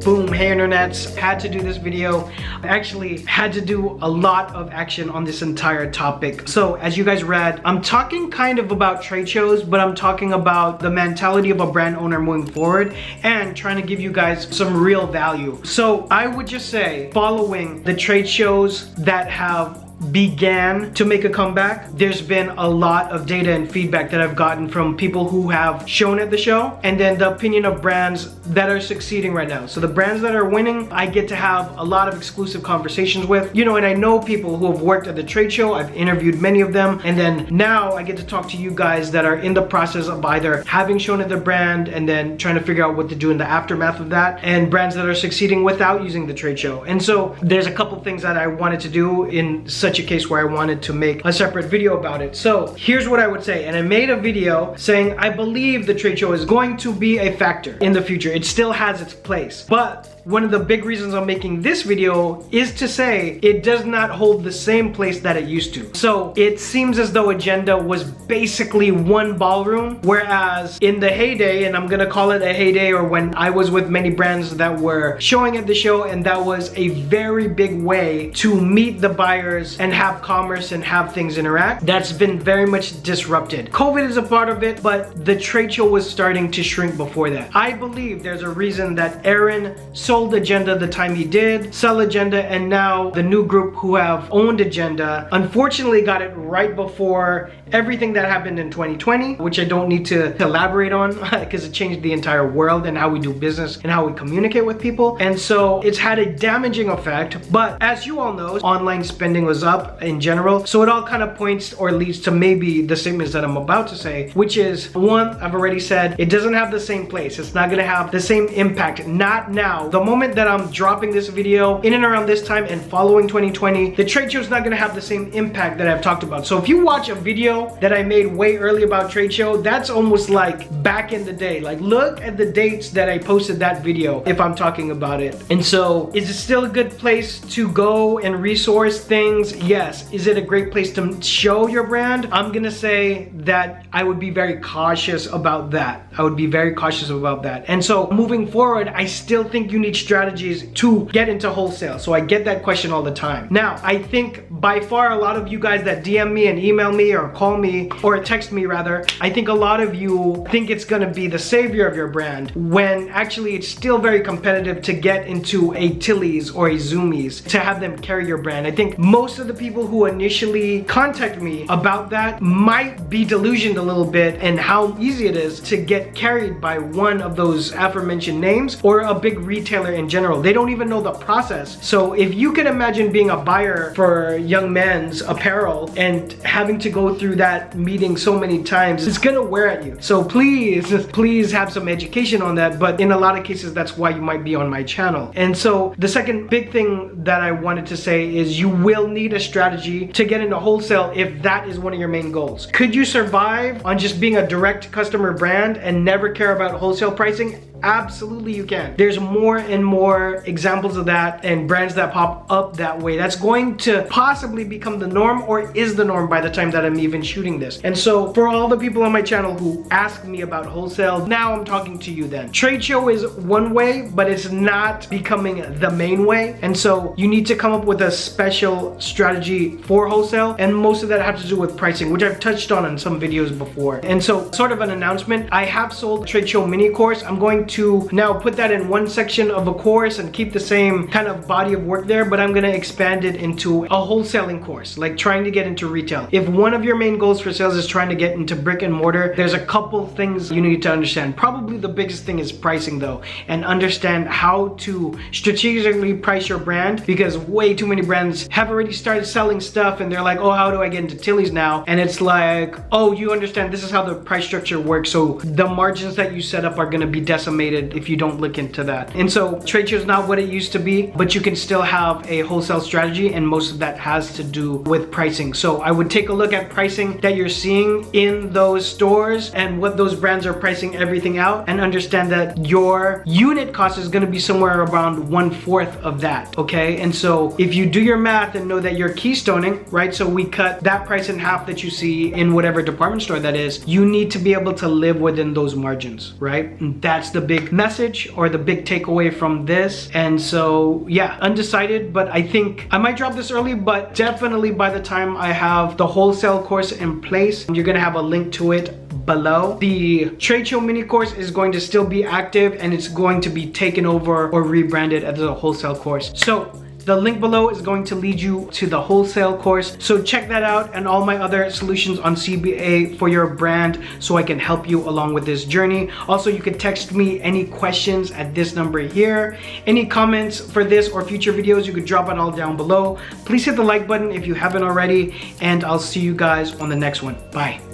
Boom, hey internets, had to do this video. I actually had to do a lot of action on this entire topic. So as you guys read, I'm talking kind of about trade shows, but I'm talking about the mentality of a brand owner moving forward and trying to give you guys some real value. So I would just say, following the trade shows that have began to make a comeback, there's been a lot of data and feedback that I've gotten from people who have shown at the show, and then the opinion of brands that are succeeding right now. So the brands that are winning, I get to have a lot of exclusive conversations with, you know, and I know people who have worked at the trade show. I've interviewed many of them, and then now I get to talk to you guys that are in the process of either having shown at the brand and then trying to figure out what to do in the aftermath of that, and brands that are succeeding without using the trade show. And so there's a couple things that I wanted to do in such a case where I wanted to make a separate video about it. So here's what I would say, and I made a video saying I believe the trade show is going to be a factor in the future. It still has its place, but one of the big reasons I'm making this video is to say it does not hold the same place that it used to. So it seems as though Agenda was basically one ballroom, whereas in the heyday, and I'm gonna call it a heyday, or when I was with many brands that were showing at the show, and that was a very big way to meet the buyers and have commerce and have things interact, that's been very much disrupted. COVID is a part of it, but the trade show was starting to shrink before that. I believe there's a reason that Aaron sold Agenda the time he did, sell Agenda, and now the new group who have owned Agenda unfortunately got it right before everything that happened in 2020, which I don't need to elaborate on because it changed the entire world and how we do business and how we communicate with people. And so it's had a damaging effect, but as you all know, online spending was up in general. So it all kind of points or leads to maybe the statements that I'm about to say, which is, one, I've already said, it doesn't have the same place. It's not gonna have the same impact, not now. The moment that I'm dropping this video in and around this time and following 2020, the trade show is not gonna have the same impact that I've talked about. So if you watch a video that I made way early about trade show, that's almost like back in the day. Like, look at the dates that I posted that video if I'm talking about it. And so, is it still a good place to go and resource things? Yes. Is it a great place to show your brand? I'm gonna say that I would be very cautious about that. I would be very cautious about that. And so moving forward, I still think you need strategies to get into wholesale. So I get that question all the time. Now, I think by far a lot of you guys that DM me and email me or call me or text me rather, I think a lot of you think it's gonna be the savior of your brand, when actually it's still very competitive to get into a Tilly's or a Zoomies to have them carry your brand. I think most of the people who initially contact me about that might be delusioned a little bit in how easy it is to get carried by one of those aforementioned names or a big retailer in general. They don't even know the process. So if you can imagine being a buyer for young men's apparel and having to go through that meeting so many times, it's gonna wear at you. So please have some education on that, but in a lot of cases that's why you might be on my channel. And so the second big thing that I wanted to say is you will need a strategy to get into wholesale if that is one of your main goals. Could you survive on just being a direct customer brand and never care about wholesale pricing? Absolutely you can. There's more and more examples of that and brands that pop up that way. That's going to possibly become the norm, or is the norm by the time that I'm even shooting this. And so for all the people on my channel who ask me about wholesale, now I'm talking to you then. Trade show is one way, but it's not becoming the main way. And so you need to come up with a special strategy for wholesale, and most of that has to do with pricing, which I've touched on in some videos before. And so, sort of an announcement, I have sold a trade show mini course. I'm going to now put that in one section of a course and keep the same kind of body of work there, but I'm gonna expand it into a wholesaling course, like trying to get into retail. If one of your main goals for sales is trying to get into brick and mortar, there's a couple things you need to understand. Probably the biggest thing is pricing though, and understand how to strategically price your brand, because way too many brands have already started selling stuff and they're like, oh, how do I get into Tilly's now? And it's like, oh, you understand this is how the price structure works, so the margins that you set up are gonna be decimated if you don't look into that. And so trade show is not what it used to be, but you can still have a wholesale strategy, and most of that has to do with pricing. So I would take a look at pricing that you're seeing in those stores and what those brands are pricing everything out, and understand that your unit cost is going to be somewhere around 1/4 of that. Okay, and so if you do your math and know that you're keystoning, right, so we cut that price in half that you see in whatever department store that is, you need to be able to live within those margins, right? And that's the big message or the big takeaway from this. And so yeah, undecided, but I think I might drop this early, but definitely by the time I have the wholesale course in place, you're gonna have a link to it below. The trade show mini course is going to still be active, and it's going to be taken over or rebranded as a wholesale course. So the link below is going to lead you to the wholesale course. So check that out, and all my other solutions on CBA for your brand, so I can help you along with this journey. Also, you can text me any questions at this number here. Any comments for this or future videos, you could drop it all down below. Please hit the like button if you haven't already, and I'll see you guys on the next one. Bye.